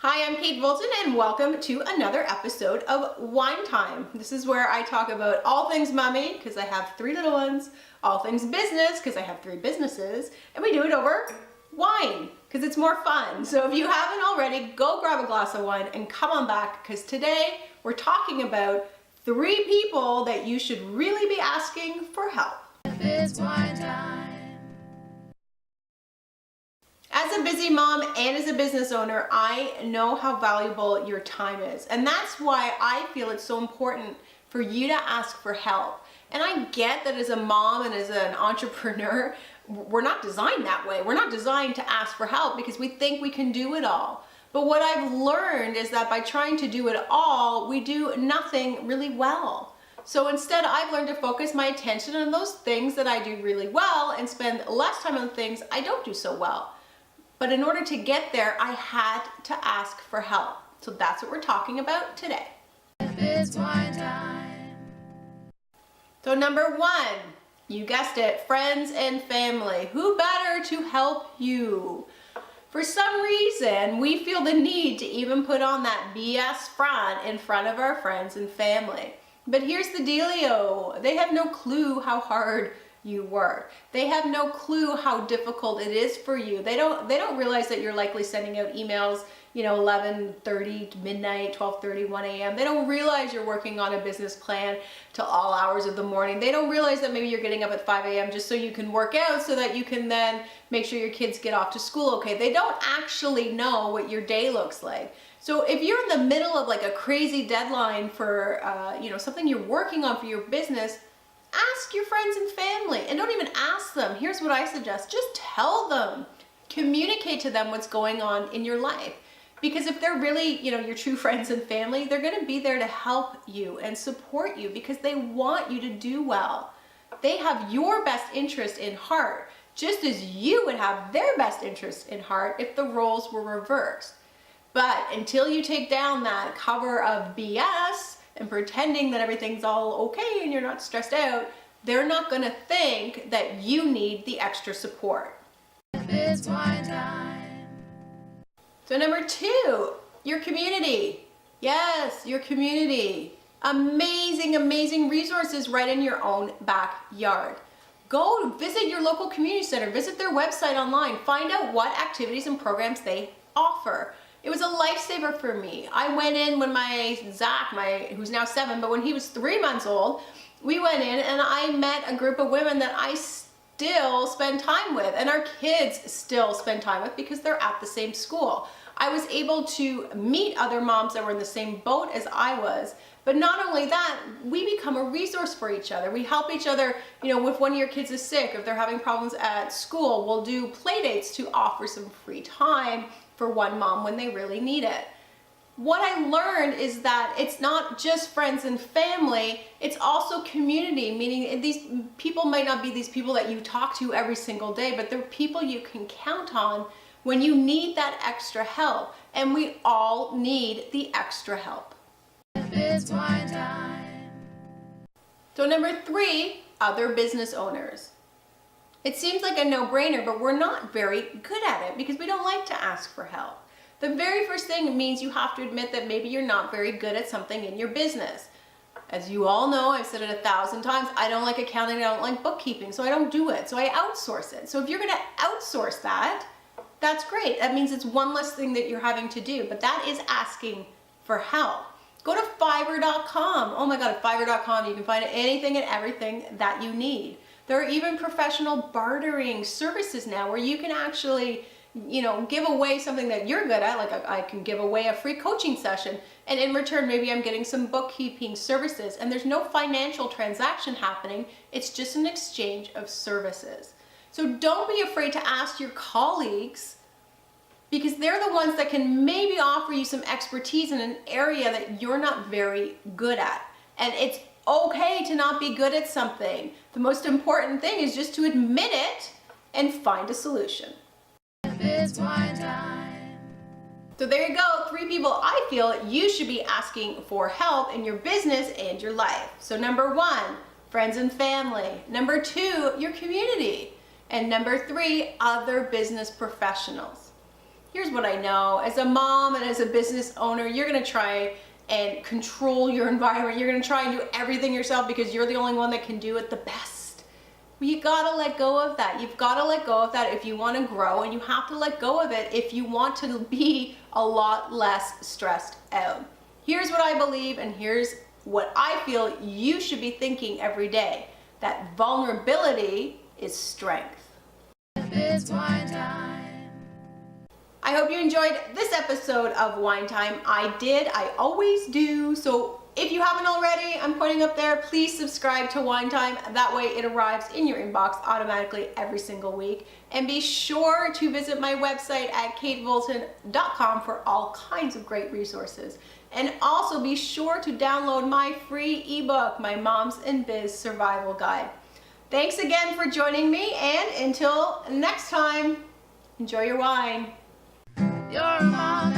Hi, I'm Kate Voltan and welcome to another episode of Wine Time. This is where I talk about all things mommy, because I have 3 little ones, all things business, because I have 3 businesses, and we do it over wine, because it's more fun. So if you haven't already, go grab a glass of wine and come on back, because today we're talking about 3 people that you should really be asking for help. It's wine time. As a busy mom and as a business owner, I know how valuable your time is. And that's why I feel it's so important for you to ask for help. And I get that as a mom and as an entrepreneur, we're not designed that way. We're not designed to ask for help because we think we can do it all. But what I've learned is that by trying to do it all, we do nothing really well. So instead, I've learned to focus my attention on those things that I do really well and spend less time on things I don't do so well. But in order to get there, I had to ask for help. So that's what we're talking about today. It's wine time. So number 1, you guessed it, friends and family. Who better to help you? For some reason, we feel the need to even put on that BS front in front of our friends and family. But here's the dealio. They have no clue how hard you work. They have no clue how difficult it is for you. They don't realize that you're likely sending out emails, 11:30 to midnight, 12:30, 1 a.m. They don't realize you're working on a business plan till all hours of the morning. They don't realize that maybe you're getting up at 5 a.m. just so you can work out so that you can then make sure your kids get off to school okay. They don't actually know what your day looks like. So if you're in the middle of like a crazy deadline for something you're working on for your business, ask your friends and family, and don't even ask them. Here's what I suggest. Just tell them. Communicate to them what's going on in your life. Because if they're really, your true friends and family, they're going to be there to help you and support you because they want you to do well. They have your best interest in heart, just as you would have their best interest in heart if the roles were reversed. But until you take down that cover of BS and pretending that everything's all okay and you're not stressed out, they're not going to think that you need the extra support. It's wine time. So number 2, your community. Yes, your community. Amazing, amazing resources right in your own backyard. Go visit your local community center, visit their website online, find out what activities and programs they offer. It was a lifesaver for me. I went in when Zach, who's now 7, but when he was 3 months old, we went in and I met a group of women that I still spend time with, and our kids still spend time with because they're at the same school. I was able to meet other moms that were in the same boat as I was, but not only that, we become a resource for each other. We help each other, if one of your kids is sick, if they're having problems at school, we'll do play dates to offer some free time for one mom when they really need it. What I learned is that it's not just friends and family, it's also community, meaning these people might not be these people that you talk to every single day, but they're people you can count on when you need that extra help. And we all need the extra help. It's wine time. So number 3, other business owners. It seems like a no-brainer, but we're not very good at it because we don't like to ask for help. The very first thing means you have to admit that maybe you're not very good at something in your business. As you all know, I've said it 1,000 times, I don't like accounting, I don't like bookkeeping, so I don't do it. So I outsource it. So if you're going to outsource that, that's great. That means it's one less thing that you're having to do, but that is asking for help. Go to Fiverr.com. Oh my God, at Fiverr.com you can find anything and everything that you need. There are even professional bartering services now where you can actually, give away something that you're good at. Like I can give away a free coaching session, and in return, maybe I'm getting some bookkeeping services, and there's no financial transaction happening. It's just an exchange of services. So don't be afraid to ask your colleagues, because they're the ones that can maybe offer you some expertise in an area that you're not very good at. And it's okay to not be good at something. The most important thing is just to admit it and find a solution. It's wine time. So there you go, 3 people I feel you should be asking for help in your business and your life. So number 1, friends and family. Number 2, your community. And number 3, other business professionals. here's what I know. As a mom and as a business owner, you're gonna try and control your environment. You're gonna try and do everything yourself because you're the only one that can do it the best. Well, you gotta let go of that. You've gotta let go of that if you wanna grow, and you have to let go of it if you want to be a lot less stressed out. Here's what I believe, and here's what I feel you should be thinking every day. That vulnerability is strength. It's wine time. I hope you enjoyed this episode of Wine Time. I did, I always do. So if you haven't already, I'm pointing up there, please subscribe to Wine Time. That way it arrives in your inbox automatically every single week. And be sure to visit my website at katevoltan.com for all kinds of great resources. And also be sure to download my free ebook, my Moms in Biz Survival Guide. Thanks again for joining me, and until next time, enjoy your wine. Your mom